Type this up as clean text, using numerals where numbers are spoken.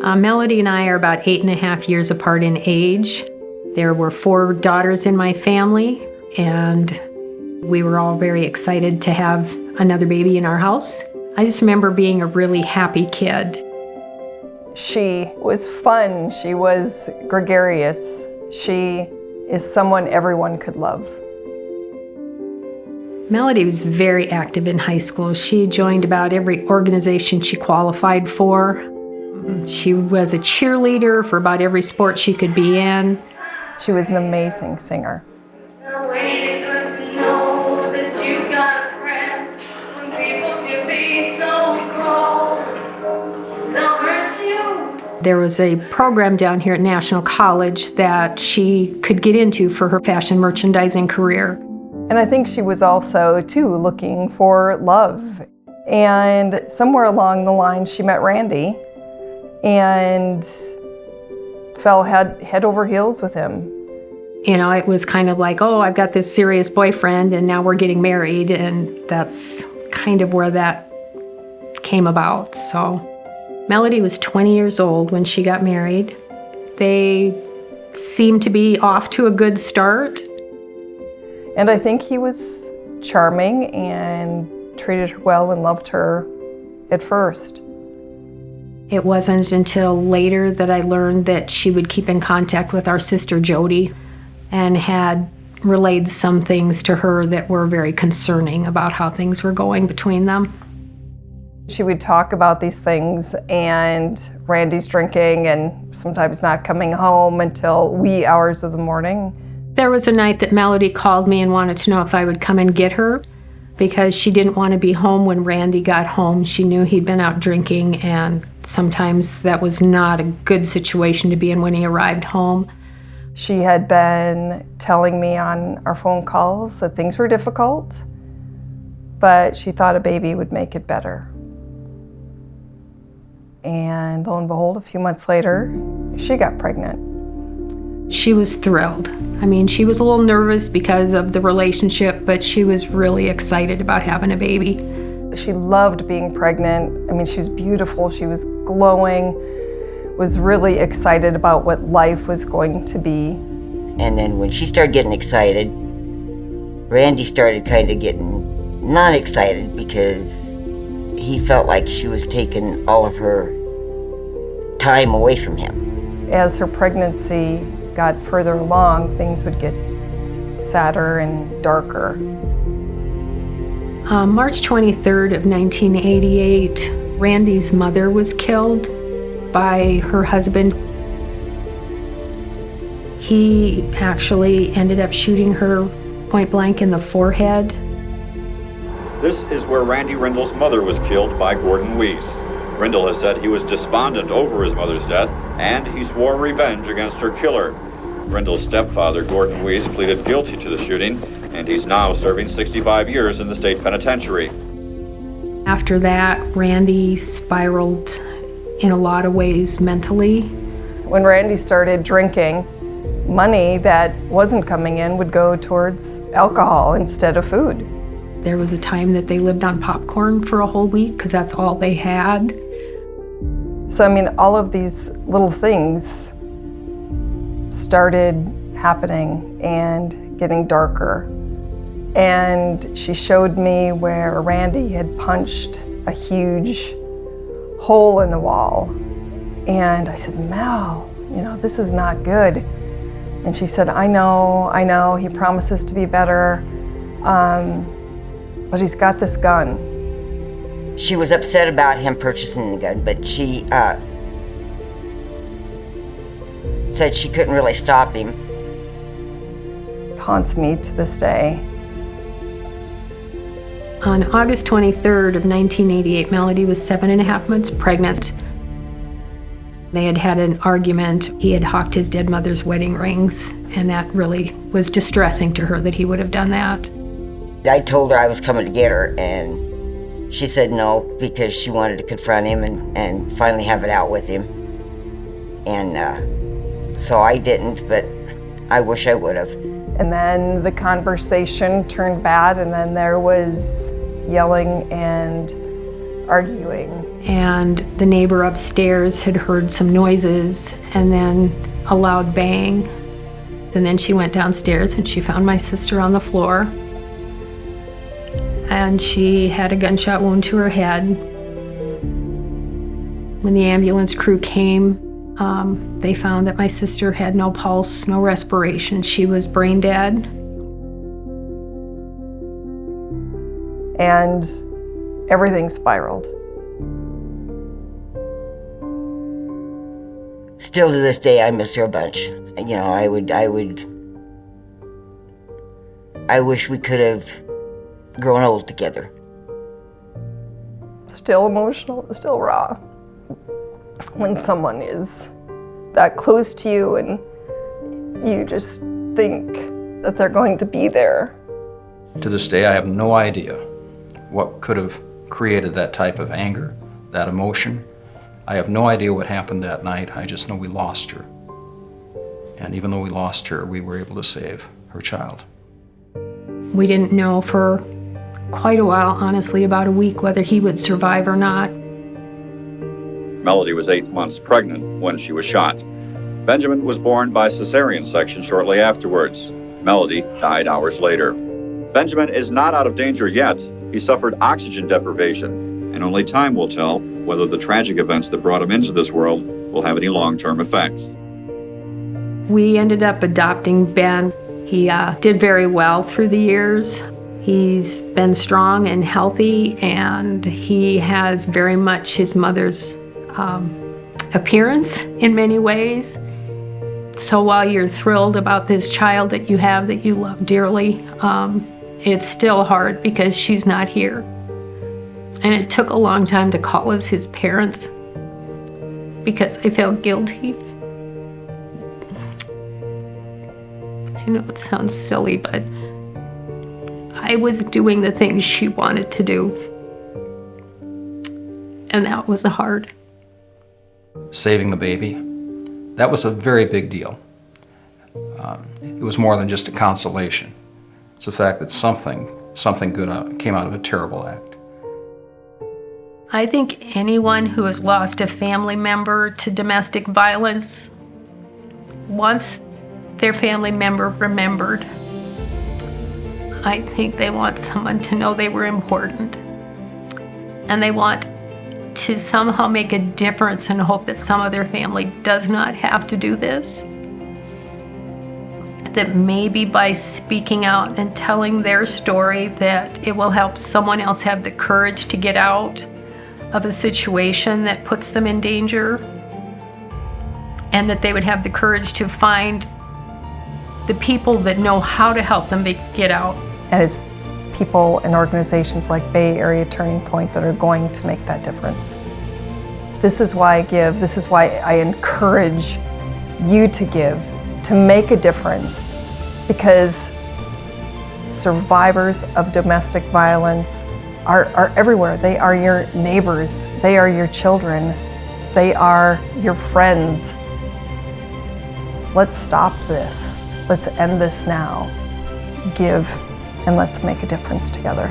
Melody and I are about 8.5 years apart in age. There were 4 daughters in my family, and we were all very excited to have another baby in our house. I just remember being a really happy kid. She was fun. She was gregarious. She is someone everyone could love. Melody was very active in high school. She joined about every organization she qualified for. She was a cheerleader for about every sport she could be in. She was an amazing singer. There was a program down here at National College that she could get into for her fashion merchandising career. And I think she was also, too, looking for love. And somewhere along the line, she met Randy and fell head over heels with him. You know, it was kind of like, oh, I've got this serious boyfriend and now we're getting married, and that's kind of where that came about. So Melody was 20 years old when she got married. They seemed to be off to a good start. And I think he was charming and treated her well and loved her at first. It wasn't until later that I learned that she would keep in contact with our sister Jody and had relayed some things to her that were very concerning about how things were going between them. She would talk about these things, and Randy's drinking and sometimes not coming home until wee hours of the morning. There was a night that Melody called me and wanted to know if I would come and get her because she didn't want to be home when Randy got home. She knew he'd been out drinking, and sometimes that was not a good situation to be in when he arrived home. She had been telling me on our phone calls that things were difficult, but she thought a baby would make it better. And lo and behold, a few months later, she got pregnant. She was thrilled. I mean, she was a little nervous because of the relationship, but she was really excited about having a baby. She loved being pregnant. I mean, she was beautiful, she was glowing, was really excited about what life was going to be. And then when she started getting excited, Randy started kind of getting not excited because he felt like she was taking all of her time away from him. As her pregnancy got further along, things would get sadder and darker. March 23rd of 1988, Randy's mother was killed by her husband. He actually ended up shooting her point blank in the forehead. This is where Randy Rindle's mother was killed by Gordon Weiss. Rindle has said he was despondent over his mother's death, and he swore revenge against her killer. Rindle's stepfather, Gordon Weiss, pleaded guilty to the shooting, and he's now serving 65 years in the state penitentiary. After that, Randy spiraled in a lot of ways mentally. When Randy started drinking, money that wasn't coming in would go towards alcohol instead of food. There was a time that they lived on popcorn for a whole week because that's all they had. So, I mean, all of these little things started happening and getting darker. And she showed me where Randy had punched a huge hole in the wall. And I said, Mel, you know, this is not good. And she said, I know, he promises to be better, but he's got this gun. She was upset about him purchasing the gun, but she said she couldn't really stop him. It haunts me to this day. On August 23rd of 1988, Melody was 7.5 months pregnant. They had had an argument. He had hawked his dead mother's wedding rings, and that really was distressing to her that he would have done that. I told her I was coming to get her, and she said no because she wanted to confront him and finally have it out with him. And so I didn't, but I wish I would have. And then the conversation turned bad, and then there was yelling and arguing. And the neighbor upstairs had heard some noises and then a loud bang. And then she went downstairs and she found my sister on the floor. And she had a gunshot wound to her head. When the ambulance crew came, they found that my sister had no pulse, no respiration. She was brain dead. And everything spiraled. Still to this day, I miss her a bunch. You know, I wish we could have grown old together. Still emotional, still raw. When someone is that close to you and you just think that they're going to be there. To this day, I have no idea what could have created that type of anger, that emotion. I have no idea what happened that night. I just know we lost her. And even though we lost her, we were able to save her child. We didn't know for quite a while, honestly, about a week, whether he would survive or not. Melody was 8 months pregnant when she was shot. Benjamin was born by cesarean section shortly afterwards. Melody died hours later. Benjamin is not out of danger yet. He suffered oxygen deprivation, and only time will tell whether the tragic events that brought him into this world will have any long-term effects. We ended up adopting Ben. He did very well through the years. He's been strong and healthy, and he has very much his mother's appearance in many ways. So while you're thrilled about this child that you have that you love dearly, it's still hard because she's not here. And it took a long time to call us his parents because I felt guilty. I know it sounds silly, but I was doing the things she wanted to do. And that was hard. Saving the baby, that was a very big deal. It was more than just a consolation. It's the fact that something good came out of a terrible act. I think anyone who has lost a family member to domestic violence wants their family member remembered. I think they want someone to know they were important. And they want to somehow make a difference and hope that some of their family does not have to do this. That maybe by speaking out and telling their story that it will help someone else have the courage to get out of a situation that puts them in danger, and that they would have the courage to find the people that know how to help them get out. And it's people and organizations like Bay Area Turning Point that are going to make that difference. This is why I give, this is why I encourage you to give, to make a difference, because survivors of domestic violence are everywhere. They are your neighbors, they are your children, they are your friends. Let's stop this. Let's end this now. Give, and let's make a difference together.